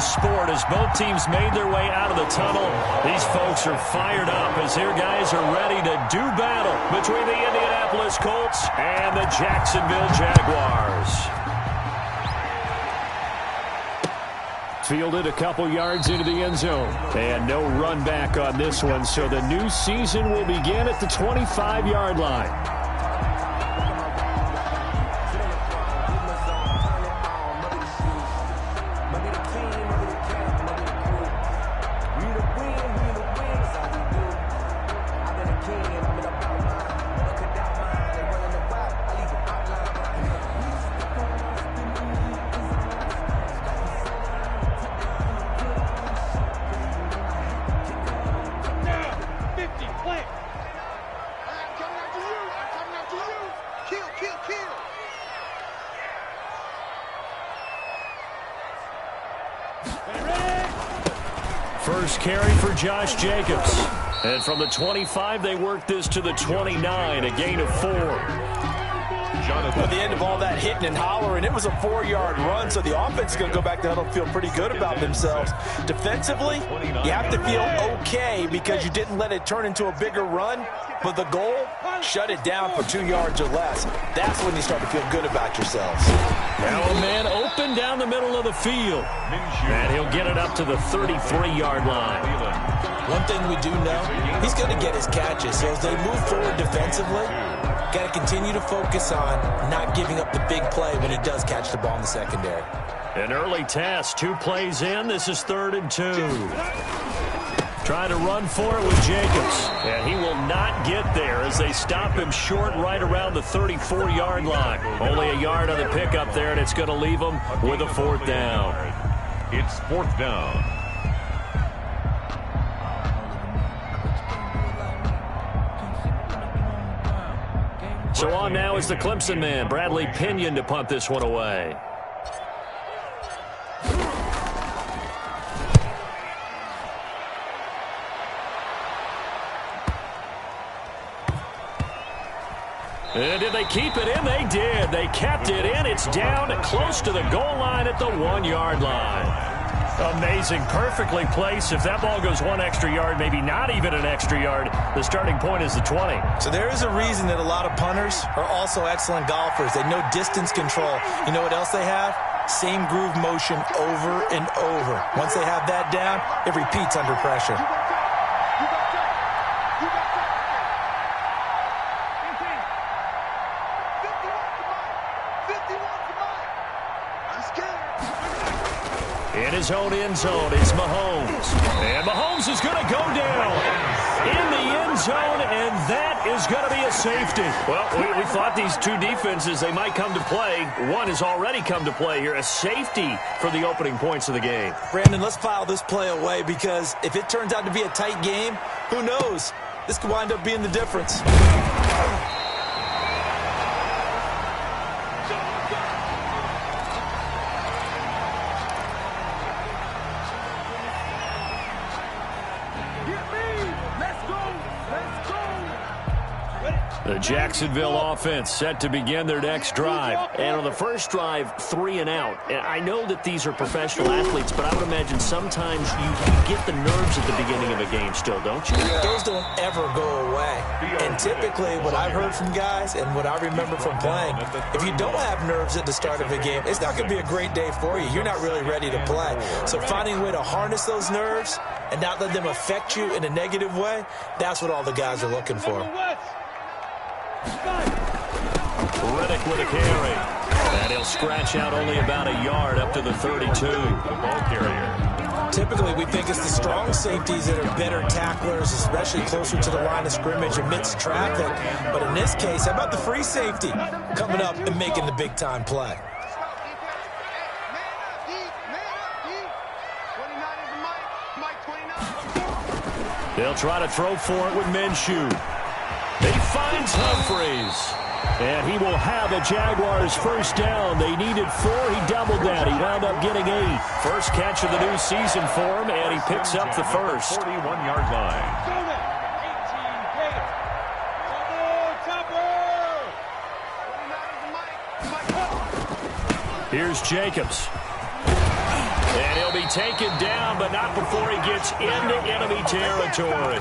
sport as both teams made their way out of the tunnel. These folks are fired up as their guys are ready to do battle between the Indianapolis Colts and the Jacksonville Jaguars. Fielded a couple yards into the end zone. And no run back on this one, so the new season will begin at the 25-yard line. First carry for Josh Jacobs. And from the 25, they work this to the 29, a gain of 4. At the end of all that hitting and hollering, it was a 4-yard run, so the offense is going to go back to huddle and feel pretty good about themselves. Defensively, you have to feel okay because you didn't let it turn into a bigger run, but the goal, shut it down for 2 yards or less. That's when you start to feel good about yourselves. Now a man open down the middle of the field. And he'll get it up to the 33-yard line. One thing we do know, he's going to get his catches. So as they move forward defensively, got to continue to focus on not giving up the big play when he does catch the ball in the secondary. An early test, 2 plays in. This is 3rd and 2. Trying to run for it with Jacobs. And he will not get there as they stop him short right around the 34-yard line. Only a yard on the pickup there, and it's going to leave him with a 4th down. It's 4th down. So on now is the Clemson man, Bradley Pinion, to punt this one away. And did they keep it in? They did. They kept it in. It's down close to the goal line at the 1-yard line. Amazing. Perfectly placed. If that ball goes 1 extra yard, maybe not even an extra yard, the starting point is the 20. So there is a reason that a lot of punters are also excellent golfers. They know distance control. You know what else they have? Same groove motion over and over. Once they have that down, it repeats under pressure. In his own end zone, it's Mahomes. And Mahomes is going to go down in the end zone, and that is going to be a safety. Well, we thought these two defenses, they might come to play. One has already come to play here, a safety for the opening points of the game. Brandon, let's file this play away because if it turns out to be a tight game, who knows? This could wind up being the difference. The Jacksonville offense set to begin their next drive. And on the first drive, 3 and out. And I know that these are professional athletes, but I would imagine sometimes you get the nerves at the beginning of a game still, don't you? Those don't ever go away. And typically what I've heard from guys and what I remember from playing, if you don't have nerves at the start of a game, it's not going to be a great day for you. You're not really ready to play. So finding a way to harness those nerves and not let them affect you in a negative way, that's what all the guys are looking for. Riddick with a carry. And he'll scratch out only about a yard up to the 32. Ball carrier. Typically, we think it's the strong safeties that are better tacklers, especially closer to the line of scrimmage amidst traffic. But in this case, how about the free safety coming up and making the big-time play? They'll try to throw for it with Minshew. He finds Humphries. And he will have the Jaguars first down. They needed 4. He doubled that. He wound up getting 8. First catch of the new season for him, and he picks up the first. 41-yard line. Here's Jacobs. And he'll be be taken down, but not before he gets into enemy territory.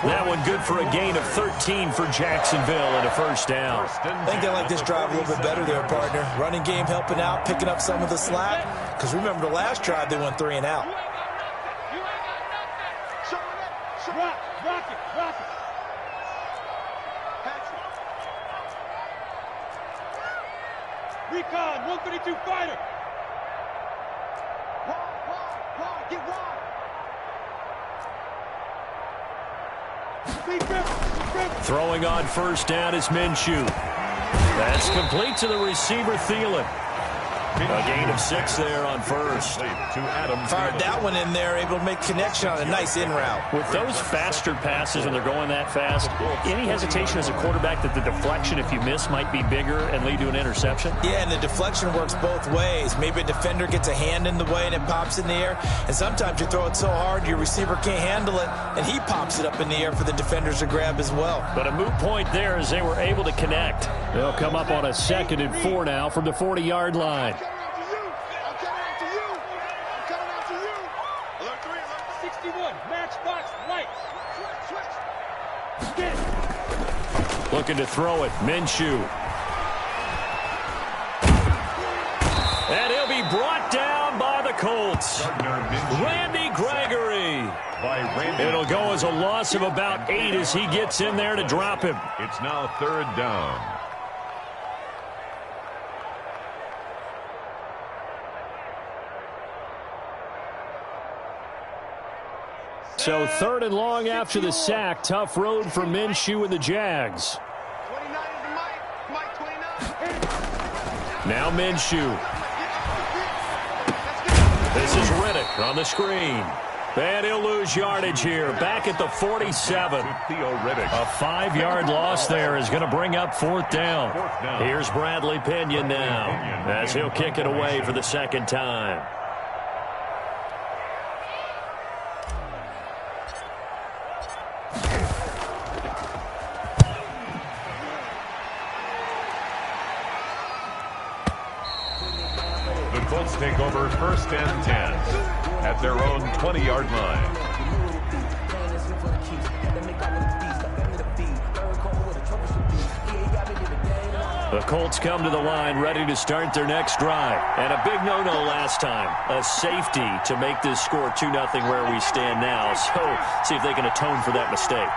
That one good for a gain of 13 for Jacksonville and a first down. I think they like this drive a little bit better there, partner. Running game helping out, picking up some of the slack. Because remember the last drive, they went 3 and out. Rock it. Recon, 132 fighter. Wide, get wide. Throwing on first down is Minshew. That's complete to the receiver, Thielen. A gain of 6 there on first. Fired that one in there, able to make connection on a nice in route. With those faster passes, when they're going that fast, any hesitation as a quarterback that the deflection, if you miss, might be bigger and lead to an interception? Yeah, and the deflection works both ways. Maybe a defender gets a hand in the way and it pops in the air. And sometimes you throw it so hard your receiver can't handle it, and he pops it up in the air for the defenders to grab as well. But a moot point there as they were able to connect. They'll come up on a 2nd and 4 now from the 40-yard line. 61, matchbox, light. Looking to throw it, Minshew. And he'll be brought down by the Colts. Randy Gregory. It'll go as a loss of about 8 as he gets in there to drop him. It's now 3rd down. So 3rd and long after the sack. Tough road for Minshew and the Jags. Now Minshew. This is Riddick on the screen. And he'll lose yardage here. Back at the 47. A 5-yard loss there is going to bring up 4th down. Here's Bradley Pinion now as he'll kick it away for the 2nd time. The Colts take over 1st and 10 at their own 20-yard line. The Colts come to the line ready to start their next drive. And a big no-no last time. A safety to make this score 2-0 where we stand now. So see if they can atone for that mistake.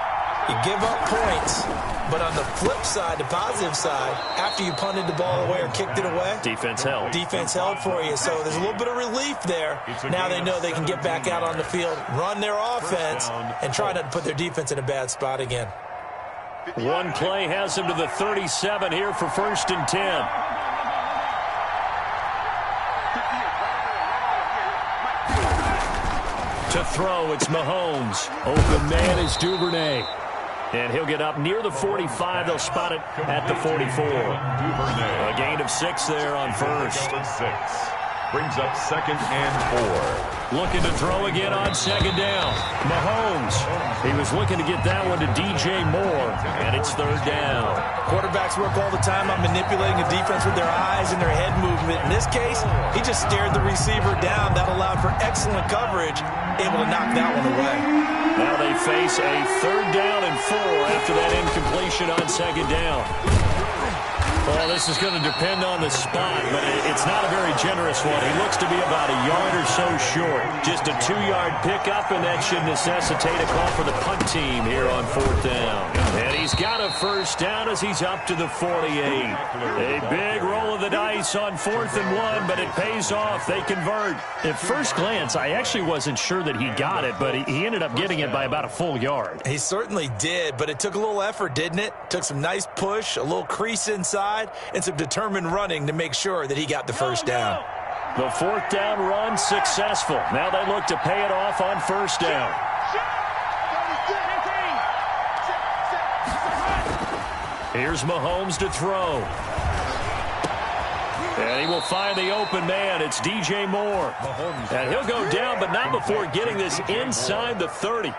You give up points, but on the flip side, the positive side, after you punted the ball away or kicked it away, defense held. Defense held for you, so there's a little bit of relief there. Now they know they can get back out on the field, run their offense, and try not to put their defense in a bad spot again. One play has them to the 37 here for 1st and 10. To throw, it's Mahomes. Open man is Duvernay. And he'll get up near the 45. They'll spot it at the 44. A gain of 6 there on first. Brings up 2nd and 4. Looking to throw again on 2nd down. Mahomes. He was looking to get that one to DJ Moore. And it's 3rd down. Quarterbacks work all the time on manipulating the defense with their eyes and their head movement. In this case, he just stared the receiver down. That allowed for excellent coverage, able to knock that one away. Now they face a 3rd down and 4 after that incompletion on 2nd down. Well, this is going to depend on the spot, but it's not a very generous one. He looks to be about a yard or so short. Just a 2-yard pickup, and that should necessitate a call for the punt team here on 4th down. And he's got a first down as he's up to the 48. A big roll of the dice on 4th and 1, but it pays off. They convert. At first glance, I actually wasn't sure that he got it, but he ended up getting it by about a full yard. He certainly did, but it took a little effort, didn't it? Took some nice push, a little crease inside, and some determined running to make sure that he got the first down. The 4th down run successful. Now they look to pay it off on 1st down. Here's Mahomes to throw. And he will find the open man. It's DJ Moore. And he'll go down, but not before getting this inside the 30.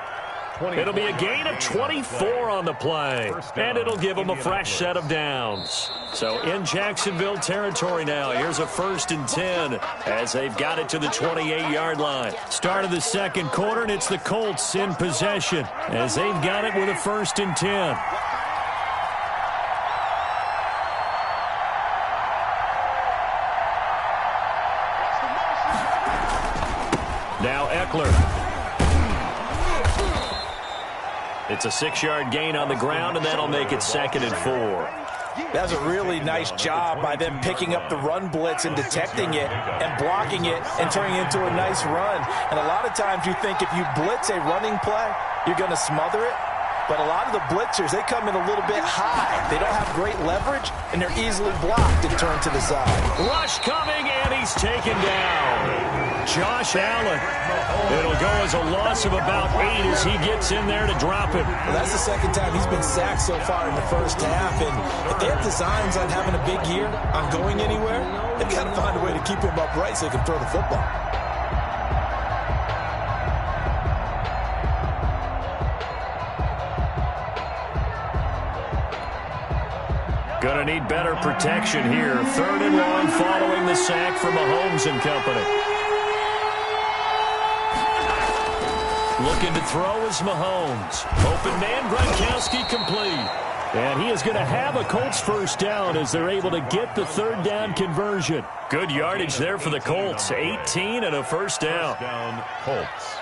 It'll be a gain of 24 on the play, and it'll give them a fresh set of downs. So in Jacksonville territory now, here's a 1st and 10 as they've got it to the 28-yard line. Start of the second quarter, and it's the Colts in possession as they've got it with a 1st and 10. Now Eckler. It's a 6-yard gain on the ground, and that'll make it 2nd and 4. That's a really nice job by them picking up the run blitz and detecting it and blocking it and turning it into a nice run. And a lot of times you think if you blitz a running play, you're going to smother it. But a lot of the blitzers, they come in a little bit high. They don't have great leverage, and they're easily blocked and turned to the side. Rush coming, and he's taken down. Josh Allen. It'll go as a loss of about 8 as he gets in there to drop it. Well, that's the second time he's been sacked so far in the first half. And if they have designs on having a big year, on going anywhere, they've got to find a way to keep him upright so he can throw the football. Going to need better protection here. 3rd and long following the sack from Mahomes and company. Looking to throw is Mahomes. Open man, Gronkowski complete. And he is going to have a Colts 1st down as they're able to get the 3rd down conversion. Good yardage there for the Colts. 18 and a 1st down. First down, Colts.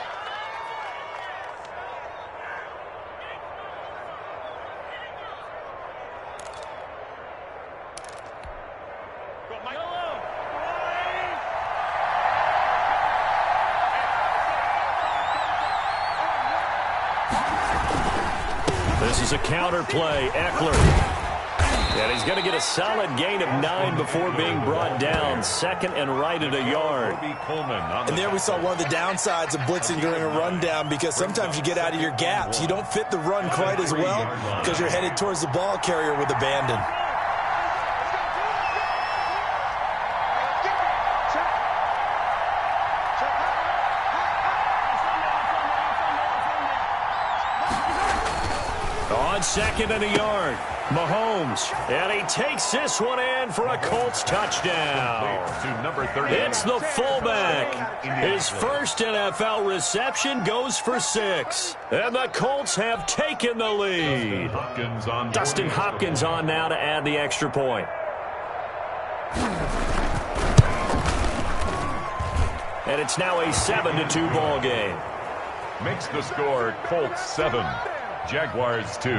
This is a counter play. Eckler. And he's going to get a solid gain of 9 before being brought down. 2nd and right at a yard. And there we saw one of the downsides of blitzing during a rundown, because sometimes you get out of your gaps. You don't fit the run quite as well because you're headed towards the ball carrier with abandon. On 2nd and a yard, Mahomes, and he takes this one in for a Colts touchdown. It's the fullback. His first NFL reception goes for 6, and the Colts have taken the lead. Dustin Hopkins on now to add the extra point. And it's now a 7-2 ball game. Makes the score Colts 7. Jaguars 2.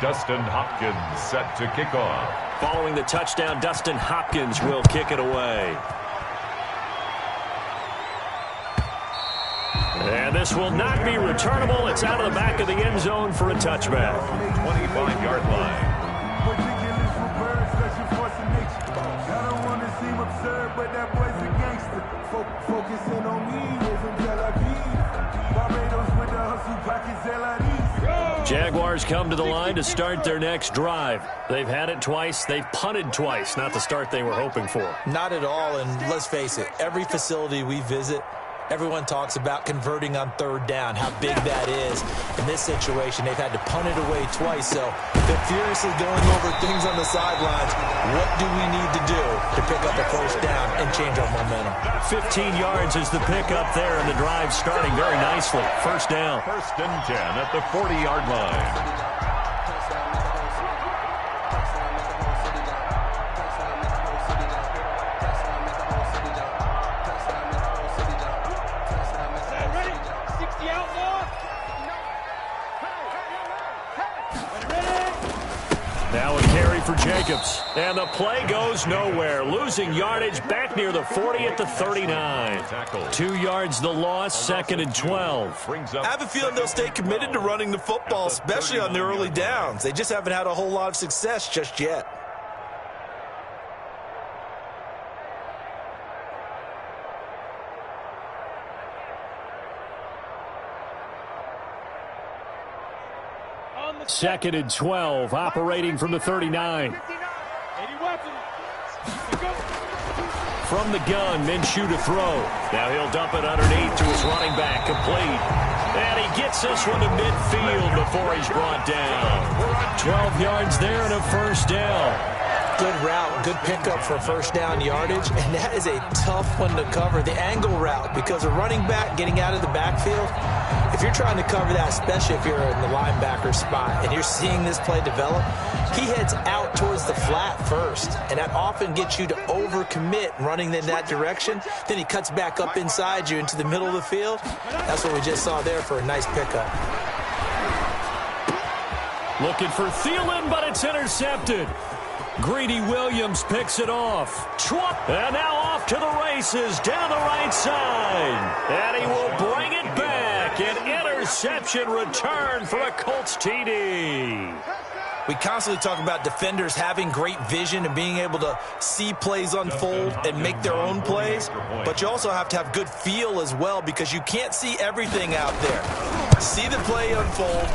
Dustin Hopkins set to kick off. Following the touchdown, Dustin Hopkins will kick it away. And this will not be returnable. It's out of the back of the end zone for a touchback. 25-yard line. Jaguars come to the line to start their next drive. They've had it twice. They've punted twice. Not the start they were hoping for. Not at all, and let's face it, every facility we visit, everyone talks about converting on 3rd down, how big that is. In this situation, they've had to punt it away twice, so they're furiously going over things on the sidelines. What do we need to do to pick up a 1st down and change our momentum? 15 yards is the pickup there, and the drive starting very nicely. 1st down. 1st and 10 at the 40-yard line. For Jacobs, and the play goes nowhere, losing yardage back near the 40 at the 39. 2 yards the loss, 2nd and 12. I have a feeling they'll stay committed to running the football, especially on the early downs. They just haven't had a whole lot of success just yet. Second and 12, operating from the 39. From the gun, Minshew to throw. Now he'll dump it underneath to his running back, complete. And he gets this one to midfield before he's brought down. 12 yards there and a first down. Good route, good pickup for first down yardage, and that is a tough one to cover, the angle route, because a running back getting out of the backfield, if you're trying to cover that, especially if you're in the linebacker spot, and you're seeing this play develop, he heads out towards the flat first, and that often gets you to overcommit running in that direction. Then he cuts back up inside you into the middle of the field. That's what we just saw there for a nice pickup. Looking for Thielen, but it's intercepted. Greedy Williams picks it off. And now off to the races down the right side. And he will bring it back. An interception return for a Colts TD. We constantly talk about defenders having great vision and being able to see plays unfold and make their own plays. But you also have to have good feel as well, because you can't see everything out there. See the play unfold,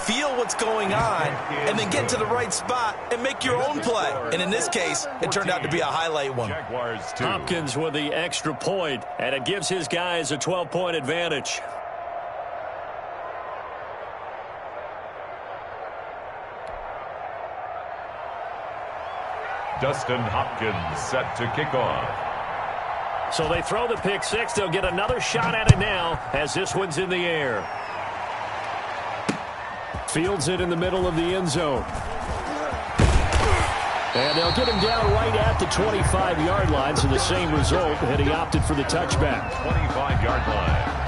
feel what's going on, and then get to the right spot and make your own play. And in this case, it turned out to be a highlight one. Hopkins with the extra point, and it gives his guys a 12-point advantage. Dustin Hopkins set to kick off. So they throw the pick six. They'll get another shot at it now as this one's in the air. Fields it in the middle of the end zone. And they'll get him down right at the 25-yard line, so the same result, and he opted for the touchback. 25-yard line.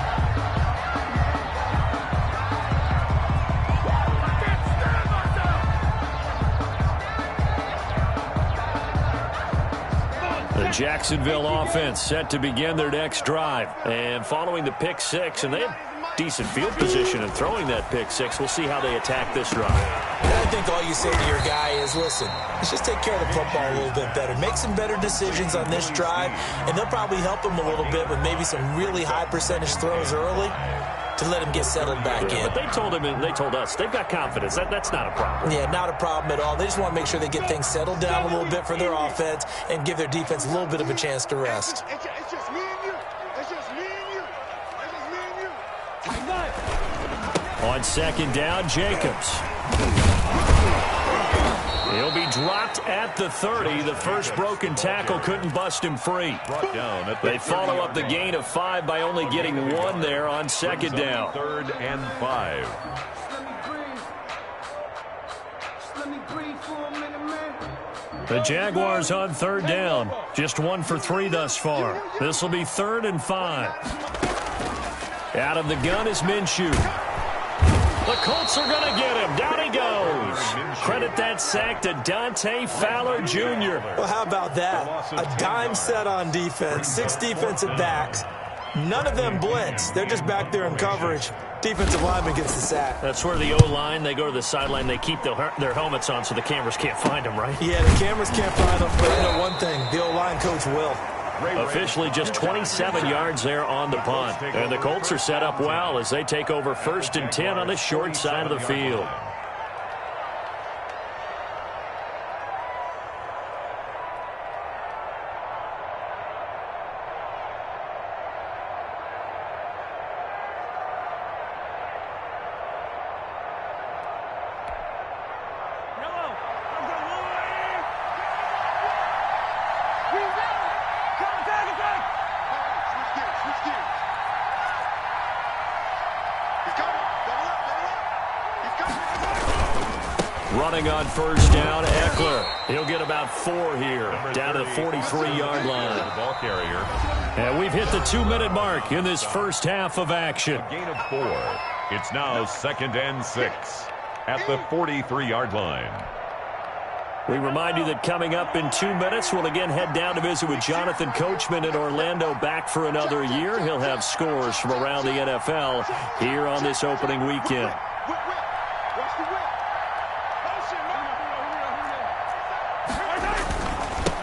The Jacksonville offense set to begin their next drive. And following the pick six, and they have decent field position in throwing that pick six. We'll see how they attack this drive. I think all you say to your guy is, listen, let's just take care of the football a little bit better. Make some better decisions on this drive, and they'll probably help him a little bit with maybe some really high percentage throws early to let him get settled back in. But they told him and they told us they've got confidence. That's not a problem. Yeah, not a problem at all. They just want to make sure they get things settled down a little bit for their offense and give their defense a little bit of a chance to rest. It's just me and you. It's just me and you. It's just me and you. On second down, Jacobs. He'll be dropped at the 30. The first broken tackle couldn't bust him free. They follow up the gain of 5 by only getting 1 there on second down. 3rd and 5. The Jaguars on third down. Just 1 for 3 thus far. This will be 3rd and 5. Out of the gun is Minshew. The Colts are going to get him. Down he goes. Credit that sack to Dante Fowler Jr. Well, how about that? A dime set on defense, 6 defensive backs. None of them blitz. They're just back there in coverage. Defensive lineman gets the sack. That's where the O-line, they go to the sideline, they keep their helmets on so the cameras can't find them, right? Yeah, the cameras can't find them, but I know one thing, the O-line coach will. Officially just 27 yards there on the punt. And the Colts are set up well as they take over 1st and 10 on the short side of the field. Running on first down, Eckler. He'll get about 4 here, down to the 43-yard line. The ball carrier. And we've hit the 2-minute mark in this first half of action. A gain of 4. It's now 2nd and 6 at the 43-yard line. We remind you that coming up in 2 minutes, we'll again head down to visit with Jonathan Coachman in Orlando, back for another year. He'll have scores from around the NFL here on this opening weekend.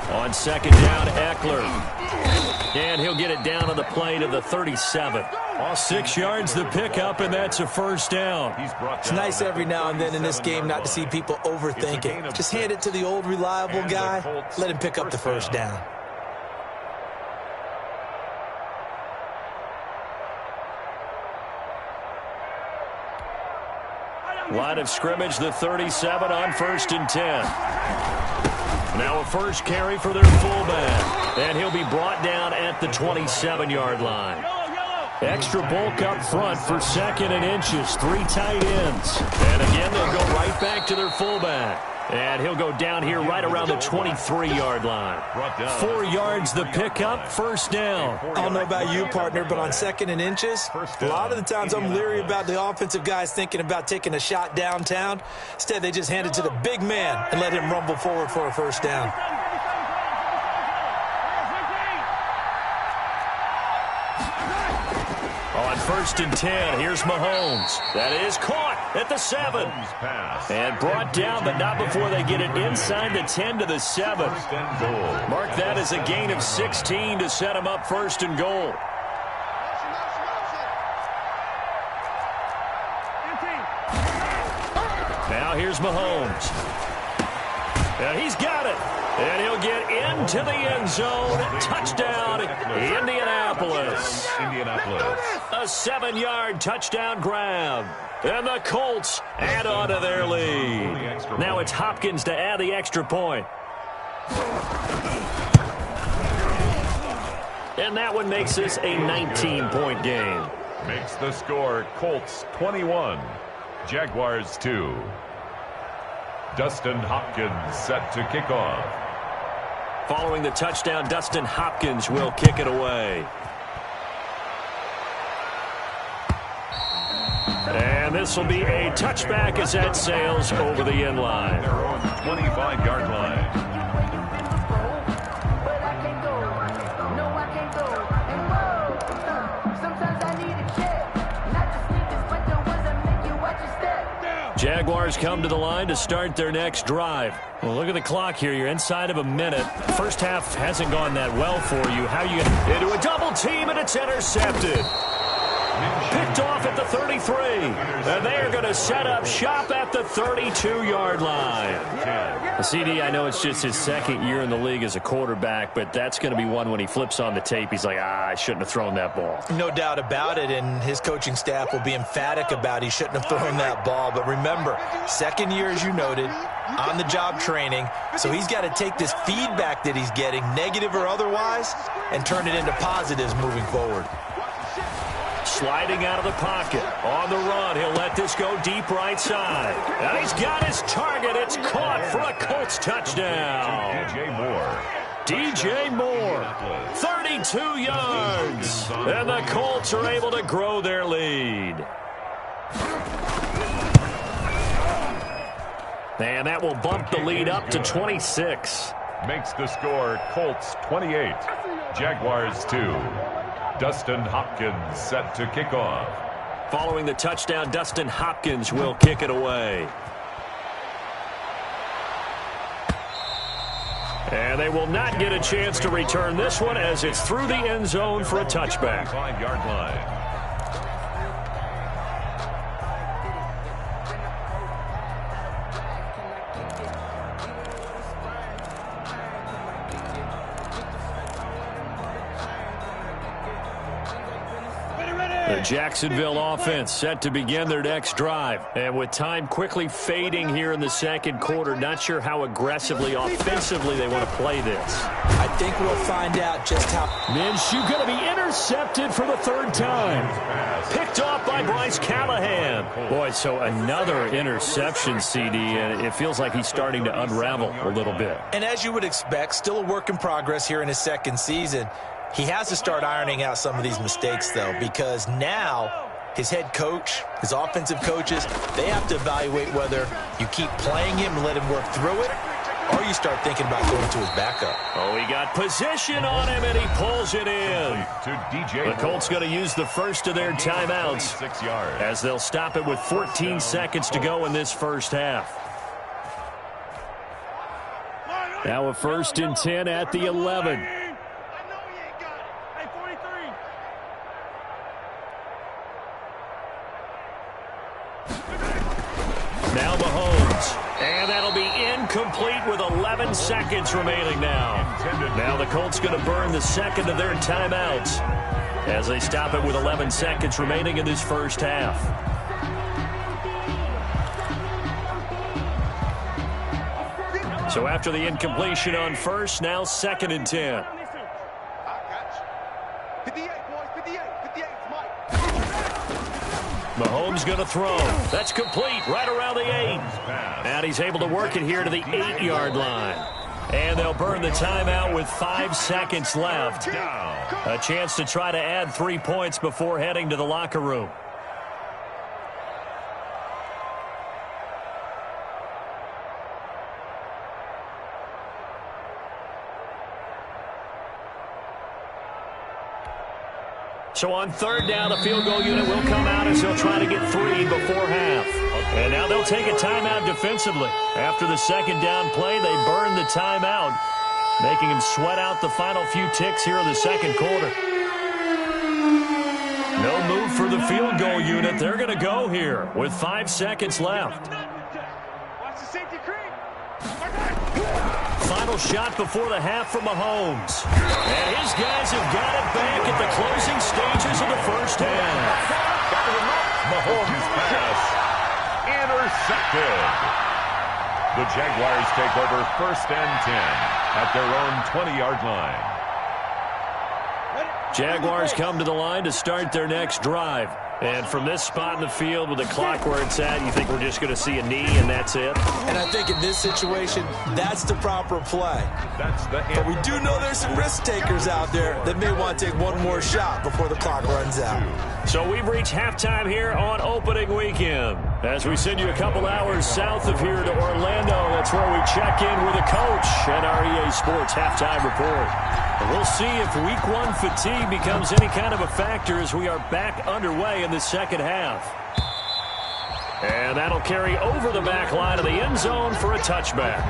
On second down, Eckler. And he'll get it down on the play to the 37. 6 yards the pickup, and that's a first down. It's nice every now and then in this game not to see people overthink it. Just hand it to the old reliable guy. Let him pick up the first down. Line of scrimmage, the 37 on 1st and 10. Now a first carry for their fullback. And he'll be brought down at the 27-yard line. Extra bulk up front for 2nd and inches. 3 tight ends. And again, they'll go right back to their fullback. And he'll go down here right around the 23-yard line. 4 yards the pickup, 1st down. I don't know about you, partner, but on 2nd and inches, a lot of the times I'm leery about the offensive guys thinking about taking a shot downtown. Instead, they just hand it to the big man and let him rumble forward for a 1st down. On 1st and 10, here's Mahomes. That is caught at the 7. And brought down, but not before they get it inside the 10 to the 7. Mark that as a gain of 16 to set him up 1st and goal. Now here's Mahomes. And he's got it. And he'll get into the end zone. Touchdown, Indianapolis. A 7-yard touchdown grab. And the Colts add on to their lead. Now it's Hopkins to add the extra point. And that one makes this a 19-point game. Makes the score Colts 21, Jaguars 2. Dustin Hopkins set to kick off. Following the touchdown, Dustin Hopkins will kick it away. And this will be a touchback as that sails over the end line. Their own 25-yard line. Jaguars come to the line to start their next drive. Well, look at the clock here. You're inside of a minute. First half hasn't gone that well for you. How are you going to into a double team, and it's intercepted. Picked off at the 33. And they are going to set up shop at the 32-yard line. CD, I know it's just his 2nd year in the league as a quarterback, but that's going to be one when he flips on the tape. He's like, I shouldn't have thrown that ball. No doubt about it, and his coaching staff will be emphatic about he shouldn't have thrown that ball. But remember, 2nd year, as you noted, on-the-job training, so he's got to take this feedback that he's getting, negative or otherwise, and turn it into positives moving forward. Sliding out of the pocket. On the run, he'll let this go deep right side. And he's got his target. It's caught for a Colts touchdown. DJ Moore, 32 yards. And the Colts are able to grow their lead. And that will bump the lead up to 26. Makes the score Colts 28, Jaguars 2. Dustin Hopkins set to kick off. Following the touchdown, Dustin Hopkins will kick it away. And they will not get a chance to return this one as it's through the end zone for a touchback. 5-yard line. The Jacksonville offense set to begin their next drive. And with time quickly fading here in the 2nd quarter, not sure how aggressively, offensively they want to play this. I think we'll find out just how. Minshew going to be intercepted for the 3rd time. Picked off by Bryce Callahan. Boy, so another interception, CD, and it feels like he's starting to unravel a little bit. And as you would expect, still a work in progress here in his 2nd season. He has to start ironing out some of these mistakes, though, because now his head coach, his offensive coaches, they have to evaluate whether you keep playing him and let him work through it, or you start thinking about going to his backup. Oh, he got position on him, and he pulls it in. The Colts going to use the first of their timeouts as they'll stop it with 14 seconds to go in this first half. Now a 1st and 10 at the 11. Now Mahomes, and that'll be incomplete with 11 seconds remaining now. Now the Colts going to burn the 2nd of their timeouts as they stop it with 11 seconds remaining in this first half. So after the incompletion on first, now 2nd and 10. Mahomes going to throw. That's complete right around the 8. And he's able to work it here to the 8-yard line. And they'll burn the timeout with 5 seconds left. A chance to try to add 3 points before heading to the locker room. So on 3rd down, the field goal unit will come out as they'll try to get 3 before half. And now they'll take a timeout defensively. After the 2nd down play, they burn the timeout, making them sweat out the final few ticks here in the 2nd quarter. No move for the field goal unit. They're going to go here with 5 seconds left. Watch the safety creep. Final shot before the half from Mahomes. And his guys have got it back at the closing stages of the first half. Mahomes' pass intercepted. The Jaguars take over 1st and 10 at their own 20-yard line. Jaguars come to the line to start their next drive. And from this spot in the field with the clock where it's at, you think we're just going to see a knee and that's it? And I think in this situation, that's the proper play. But we do know there's some risk takers out there that may want to take one more shot before the clock runs out. So we've reached halftime here on opening weekend. As we send you a couple hours south of here to Orlando, that's where we check in with a coach at our EA Sports Halftime Report. And we'll see if Week 1 fatigue becomes any kind of a factor as we are back underway in the second half. And that'll carry over the back line of the end zone for a touchback.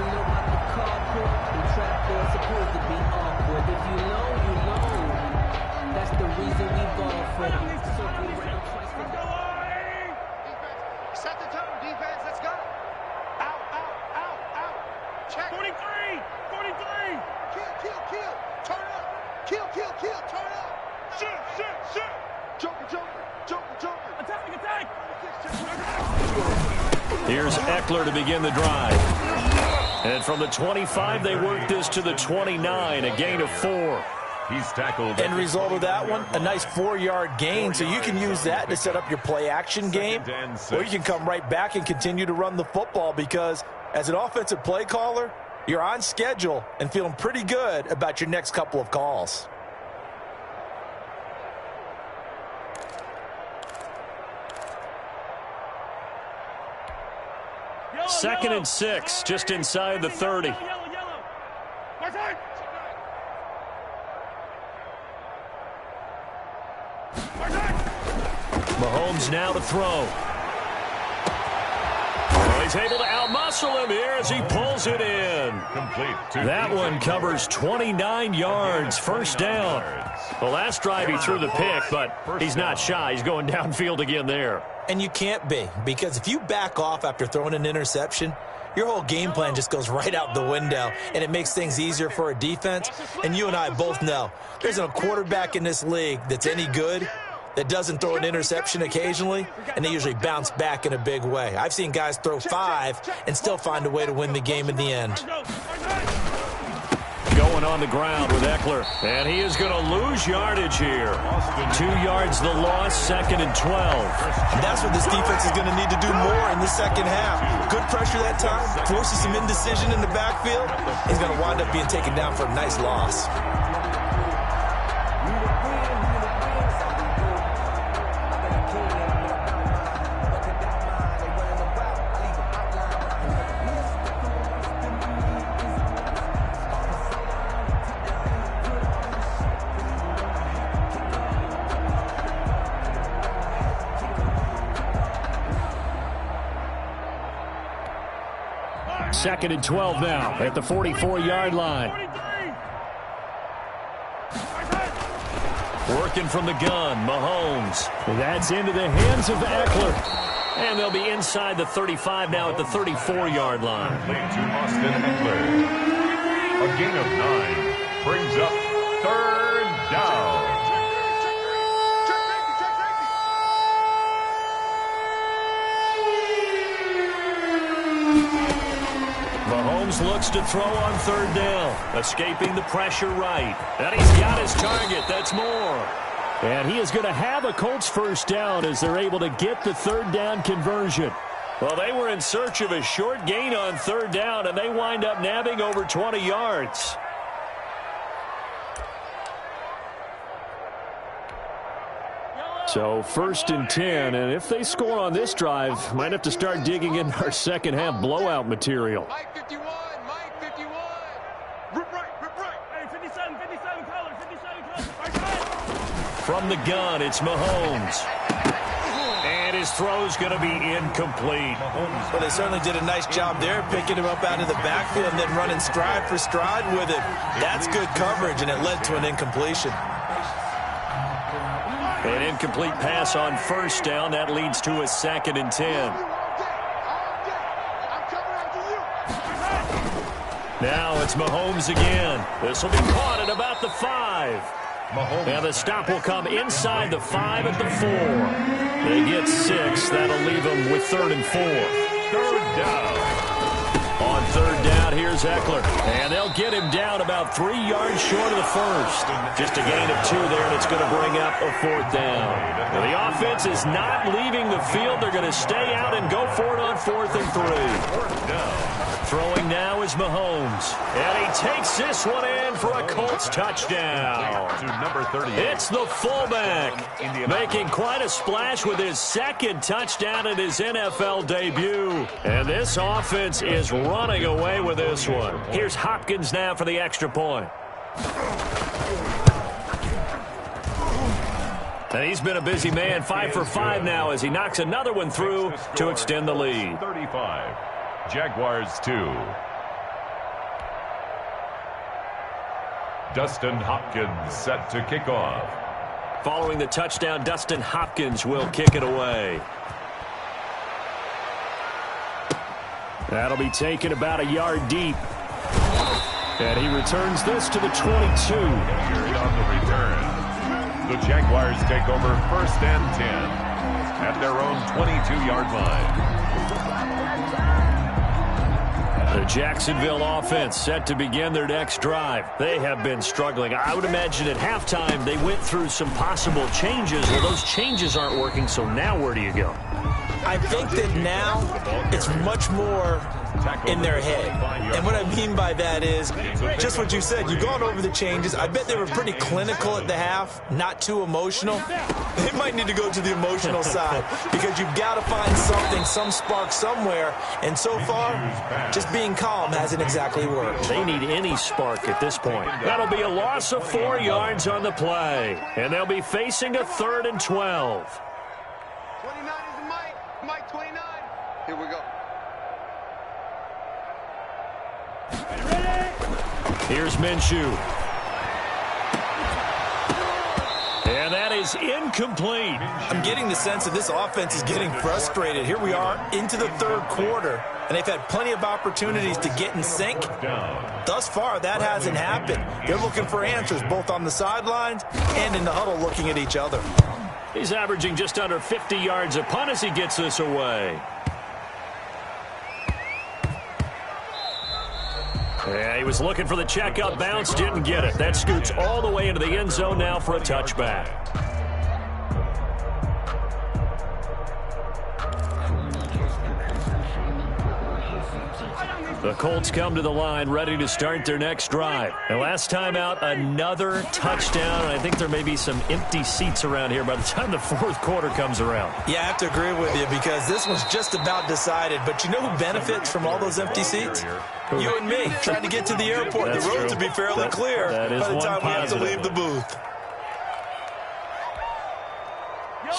Set the tone, defense. Let's go. Out, out, out, out. Check. 43, 43. Kill. Turn up. Kill. Turn up. Shoot. Joker. Attack. Here's Eckler to begin the drive. And from the 25, they work this to the 29, a gain of 4. He's tackled. End result of that one, a nice 4-yard gain. So you can use that to set up your play-action game, or you can come right back and continue to run the football because as an offensive play caller, you're on schedule and feeling pretty good about your next couple of calls. Second and 6, just inside the 30. Mahomes now to throw. Oh, he's able to outmuscle him here as he pulls it in. Complete. That one covers 29 yards, first down. The last drive he threw the pick, but he's not shy. He's going downfield again there. And you can't be, because if you back off after throwing an interception, your whole game plan just goes right out the window, and it makes things easier for a defense. And you and I both know there's a quarterback in this league that's any good that doesn't throw an interception occasionally, and they usually bounce back in a big way. I've seen guys throw 5 and still find a way to win the game in the end. Going on the ground with Eckler, and he is going to lose yardage here. 2 yards the loss, 2nd and 12. And that's what this defense is going to need to do more in the second half. Good pressure that time, forces some indecision in the backfield. He's going to wind up being taken down for a nice loss. Second and 12 now at the 44-yard line. Working from the gun, Mahomes. That's into the hands of Eckler. And they'll be inside the 35 now at the 34-yard line. Played to Austin Eckler. A gain of 9 brings up 3rd down. Mahomes looks to throw on third down. Escaping the pressure right. And he's got his target. That's more. And he is going to have a Colts first down as they're able to get the third down conversion. Well, they were in search of a short gain on third down, and they wind up nabbing over 20 yards. So 1st and 10, and if they score on this drive, might have to start digging in our second half blowout material. Mike 51, Mike 51. Rip right. Hey, 57, color, 57, color. From the gun, it's Mahomes. And his throw's going to be incomplete. Well, they certainly did a nice job there, picking him up out of the backfield and then running stride for stride with it. That's good coverage, and it led to an incompletion. An incomplete pass on first down. That leads to a 2nd and 10. Now it's Mahomes again. This will be caught at about the 5. And the stop will come inside the 5 at the 4. They get 6. That'll leave them with 3rd and 4. Third down. On third down, here's Eckler. And they'll get him down about 3 yards short of the first. Just a gain of 2 there, and it's going to bring up a 4th down. Now, the offense is not leaving the field. They're going to stay out and go for it on 4th and 3. 4th down. Throwing now is Mahomes. And he takes this one in for a Colts touchdown. To number 38. It's the fullback, making quite a splash with his 2nd touchdown in his NFL debut. And this offense is running away with this one. Here's Hopkins now for the extra point. And he's been a busy man, 5 for 5 now as he knocks another one through to extend the lead. 35. Jaguars 2. Dustin Hopkins set to kick off. Following the touchdown, Dustin Hopkins will kick it away. That'll be taken about a yard deep. And he returns this to the 22. Here on the return. The Jaguars take over 1st and 10 at their own 22-yard line. The Jacksonville offense set to begin their next drive. They have been struggling. I would imagine at halftime they went through some possible changes. Well, those changes aren't working, so now where do you go? I think that now it's much more in their head. And what I mean by that is just what you said. You've gone over the changes. I bet they were pretty clinical at the half, not too emotional. They might need to go to the emotional side because you've got to find something, some spark somewhere. And so far, just being calm hasn't exactly worked. They need any spark at this point. That'll be a loss of 4 yards on the play. And they'll be facing a 3rd and 12. 29 is the Mike. Mike 29. Here we go. Here's Minshew. And that is incomplete. I'm getting the sense that this offense is getting frustrated. Here we are into the 3rd quarter, and they've had plenty of opportunities to get in sync. Thus far, that hasn't happened. They're looking for answers both on the sidelines and in the huddle looking at each other. He's averaging just under 50 yards a punt as he gets this away. Yeah, he was looking for the checkup bounce, didn't get it. That scoots all the way into the end zone now for a touchback. The Colts come to the line ready to start their next drive. And last time out, another touchdown. And I think there may be some empty seats around here by the time the 4th quarter comes around. Yeah, I have to agree with you because this one's just about decided. But you know who benefits from all those empty seats? You and me, trying to get to the airport. That's the roads true. will be fairly clear that is by the one time we have to positive. leave the booth.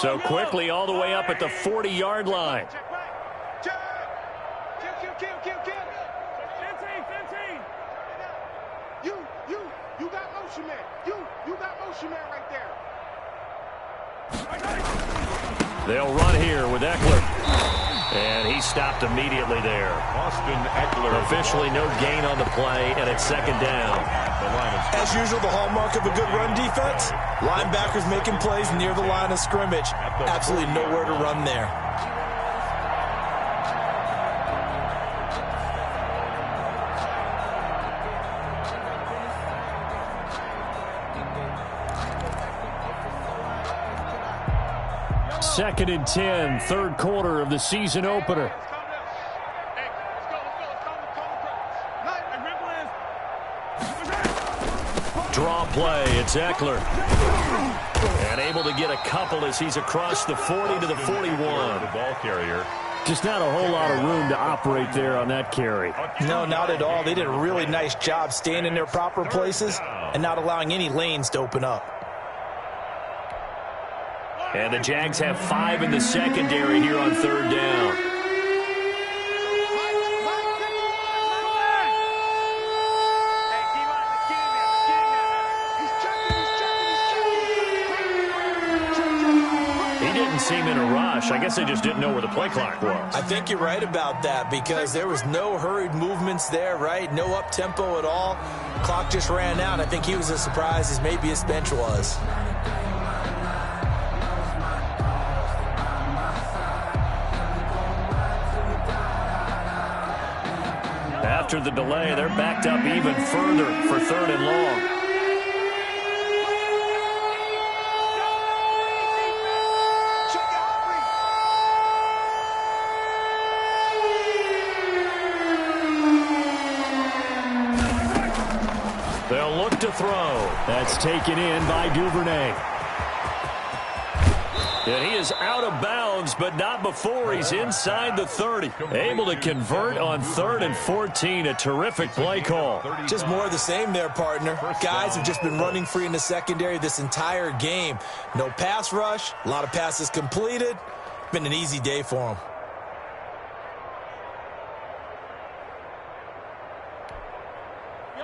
So quickly all the way up at the 40-yard line. Check back. Check. Kill. 15. You got motion man. You got motion man right there. They'll run here with Eckler. And he stopped immediately there. Austin Eckler. Officially no gain on the play, and it's 2nd down. As usual, the hallmark of a good run defense, linebackers making plays near the line of scrimmage. Absolutely nowhere to run there. 2nd and 10, third quarter of the season opener. Draw play, it's Eckler. And able to get a couple as he's across the 40 to the 41. The ball carrier. Just not a whole lot of room to operate there on that carry. No, not at all. They did a really nice job staying in their proper places and not allowing any lanes to open up. And the Jags have 5 in the secondary here on 3rd down. Seem in a rush. I guess they just didn't know where the play clock was. I think you're right about that because there was no hurried movements there, right? No up-tempo at all. Clock just ran out. I think he was as surprised as maybe his bench was. After the delay, they're backed up even further for 3rd and long. They'll look to throw. That's taken in by Duvernay. And he is out of bounds, but not before he's inside the 30. Able to convert on 3rd and 14. A terrific play call. Just more of the same there, partner. Guys have just been running free in the secondary this entire game. No pass rush, a lot of passes completed. Been an easy day for them.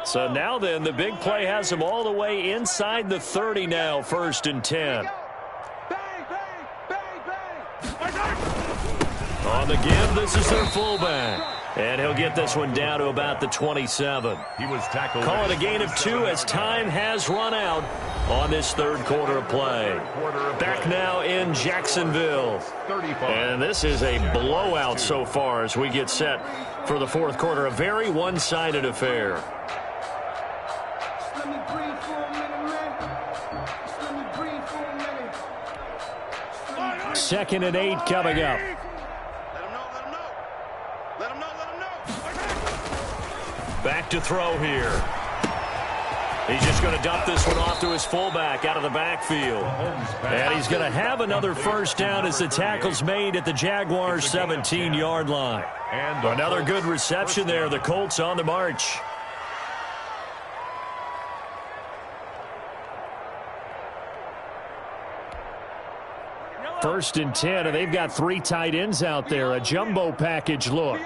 So now then, the big play has him all the way inside the 30 now, 1st and 10. On the give, this is their fullback. And he'll get this one down to about the 27. He was tackled. Call it a gain of 2 as time has run out on this 3rd quarter of play. Back now in Jacksonville. And this is a blowout so far as we get set for the 4th quarter. A very one-sided affair. 2nd and 8 coming up. Back to throw here. He's just going to dump this one off to his fullback out of the backfield. And he's going to have another 1st down as the tackle's made at the Jaguars' 17-yard line. And another good reception there. The Colts on the march. First and 10, and they've got 3 tight ends out there. A jumbo package look.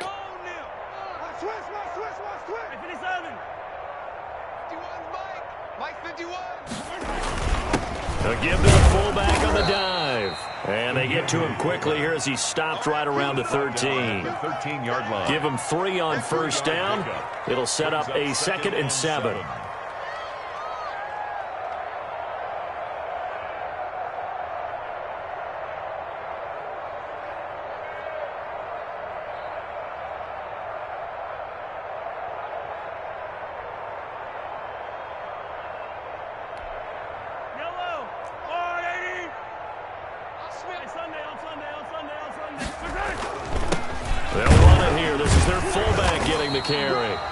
They'll give to the fullback on the dive. And they get to him quickly here as he stopped right around the 13. 13-yard line. Give him 3 on 1st down. It'll set up a 2nd and 7.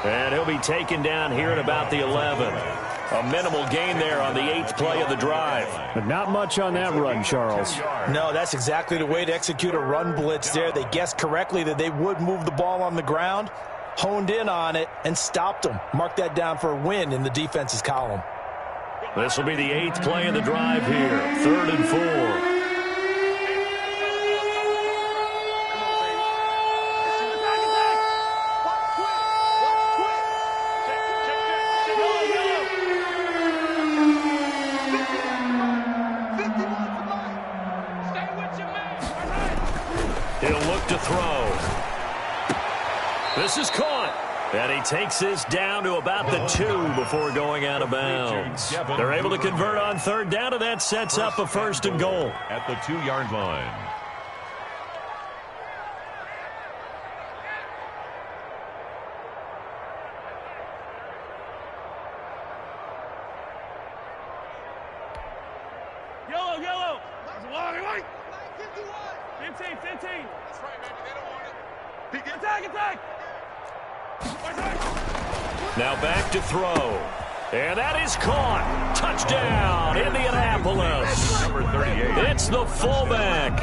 And he'll be taken down here at about the 11. A minimal gain there on the 8th play of the drive. But not much on that run, Charles. No, that's exactly the way to execute a run blitz there. They guessed correctly that they would move the ball on the ground, honed in on it, and stopped them. Mark that down for a win in the defense's column. This will be the 8th play of the drive here. 3rd and 4. This is caught. And he takes this down to about the 2 before going out of bounds. They're able to convert on 3rd down, and that sets up a 1st and goal. At the 2-yard line. Yellow. 15. That's right, baby. They don't want it. He gets Attack. Now back to throw. And that is caught. Touchdown, Indianapolis. Number 38. It's the fullback.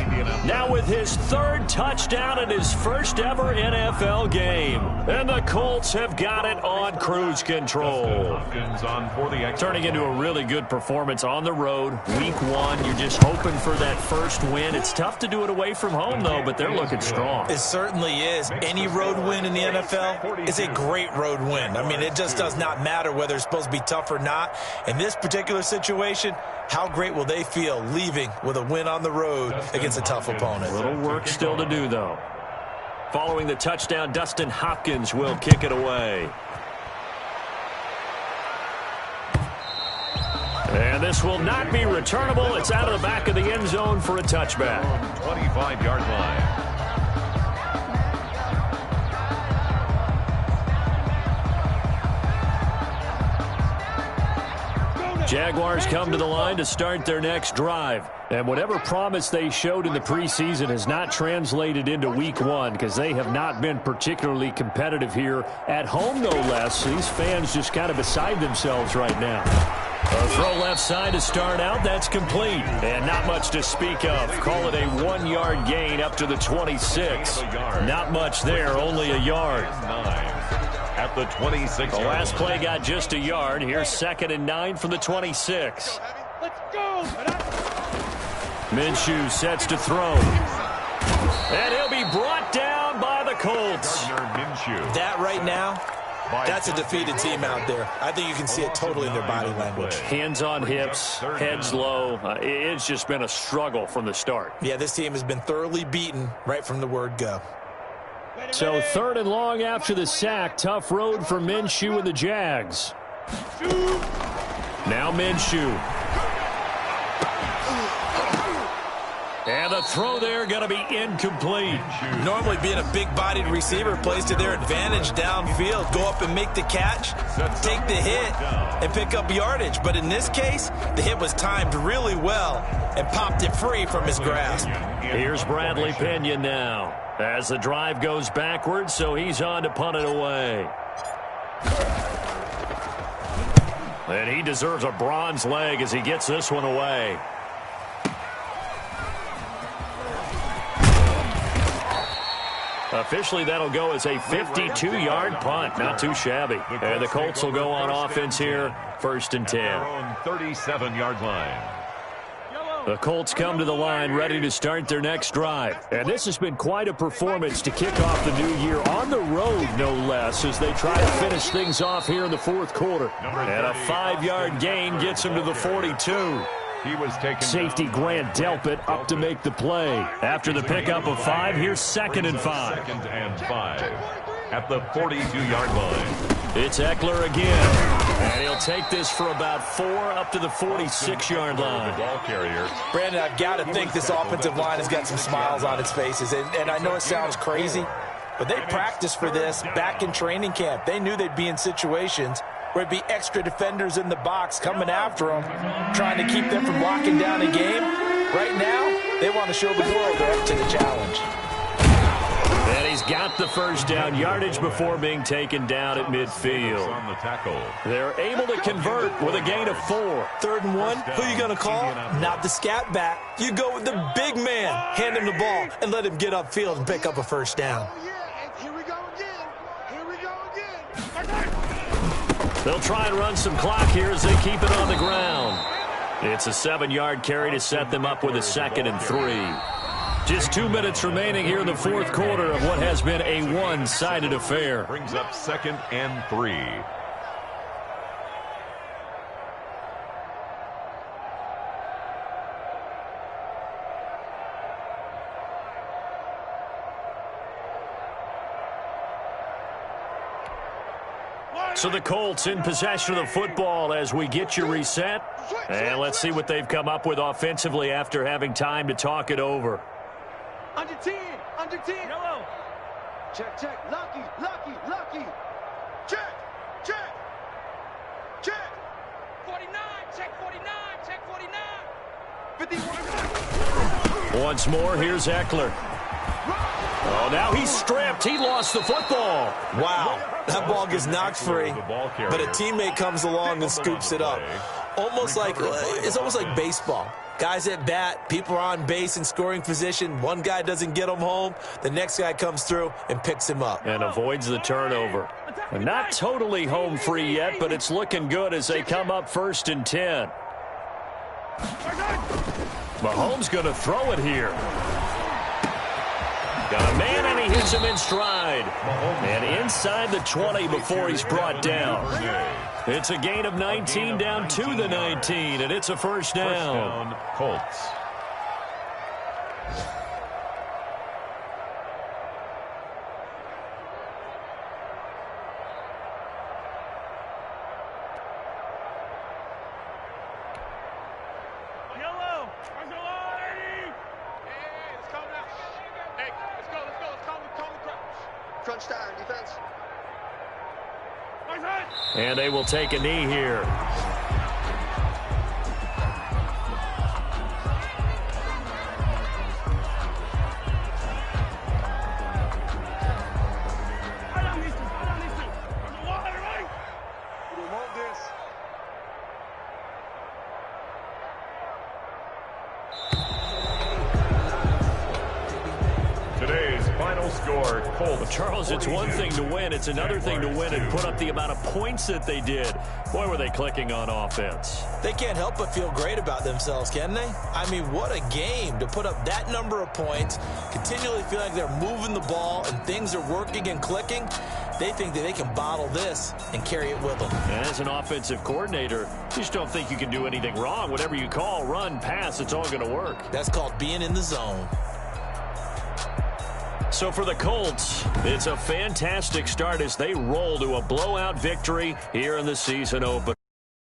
Now with his third touchdown in his first ever NFL game. And the Colts have got it on cruise control. Hopkins on for the extra. Turning into a really good performance on the road. Week 1, you're just hoping for that first win. It's tough to do it away from home, though, but they're looking strong. It certainly is. Any road win in the NFL is a great road win. I mean, it just does not matter whether it's supposed to be tough or not. In this particular situation, how great will they feel leaving with a win on the road against a tough opponent? Little work still to do, though. Following the touchdown, Dustin Hopkins will kick it away. And this will not be returnable. It's out of the back of the end zone for a touchback. 25-yard line. Jaguars come to the line to start their next drive. And whatever promise they showed in the preseason has not translated into week 1 because they have not been particularly competitive here at home, no less. These fans just kind of beside themselves right now. A throw left side to start out. That's complete. And not much to speak of. Call it a 1-yard gain up to the 26. Not much there, only a yard. At the 26. The last play got just a yard. Here's 2nd and 9 from the 26. Let's go. Minshew sets to throw. And he'll be brought down by the Colts. That right now, that's a defeated team out there. I think you can see it totally in their body language. Hands on hips, heads low. It's just been a struggle from the start. Yeah, this team has been thoroughly beaten right from the word go. So 3rd and long after the sack. Tough road for Minshew and the Jags. Now Minshew. And the throw there going to be incomplete. Normally being a big-bodied receiver plays to their advantage downfield. Go up and make the catch, take the hit, and pick up yardage. But in this case, the hit was timed really well and popped it free from his grasp. Here's Bradley Pinion now as the drive goes backwards, so he's on to punt it away. And he deserves a bronze leg as he gets this one away. Officially, that'll go as a 52-yard punt. Not too shabby. And the Colts will go on offense here, 1st and 10. Their own 37-yard line. The Colts come to the line ready to start their next drive. And this has been quite a performance to kick off the new year on the road, no less, as they try to finish things off here in the 4th quarter. And a 5-yard gain gets them to the 42. He was taken Safety Grant Delpit up to make the play. After the pickup of 5, here's 2nd and 5. 2nd and 5 at the 42-yard line. It's Eckler again. And he'll take this for about 4 up to the 46-yard line. Ball carrier. Brandon, I've got to think this offensive line has got some smiles on its faces. And I know it sounds crazy, but they practiced for this back in training camp. They knew they'd be in situations where it'd be extra defenders in the box coming after them, trying to keep them from locking down a game. Right now, they want to show the world they're up to the challenge. And he's got the first down, yardage before being taken down at midfield. On the tackle. They're able to convert with a gain of 4. 3rd and 1, who you going to call? Not the scat back. You go with the big man. Hand him the ball and let him get upfield and pick up a first down. Oh, yeah, and here we go again. Here we go again. They'll try and run some clock here as they keep it on the ground. It's a 7-yard carry to set them up with a 2nd and 3. Just 2 minutes remaining here in the 4th quarter of what has been a one-sided affair. Brings up 2nd and 3. So the Colts in possession of the football as we get you reset. And let's see what they've come up with offensively after having time to talk it over. Under 10. Under 10. Yellow. Check, check. Lucky, lucky, lucky. Check, check, check. 49. Check 49. Check 49. 51. Once more, here's Eckler. Oh, now he's stripped. He lost the football. Wow, that ball gets knocked free, but a teammate comes along and scoops it up. It's almost like baseball. Guys at bat, people are on base in scoring position. One guy doesn't get him home. The next guy comes through and picks him up. And avoids the turnover. Not totally home free yet, but it's looking good as they come up 1st and 10. Mahomes going to throw it here. Got a man, and he hits him in stride. And inside the 20 before he's brought down. It's a gain of 19 down to the 19, and it's a first down. Colts. Yellow. Hey, let's calm down. Hey, let's go. Let's calm the Crunch time, defense. And they will take a knee here. Today's final score, Colts. Charles, it's one thing to win. It's another thing to win and put up the amount of points that they did. Boy, were they clicking on offense. They can't help but feel great about themselves, can they? I mean, what a game to put up that number of points, continually feel like they're moving the ball and things are working and clicking. They think that they can bottle this and carry it with them. And as an offensive coordinator, you just don't think you can do anything wrong. Whatever you call, run, pass, it's all going to work. That's called being in the zone. So for the Colts, it's a fantastic start as they roll to a blowout victory here in the season opener.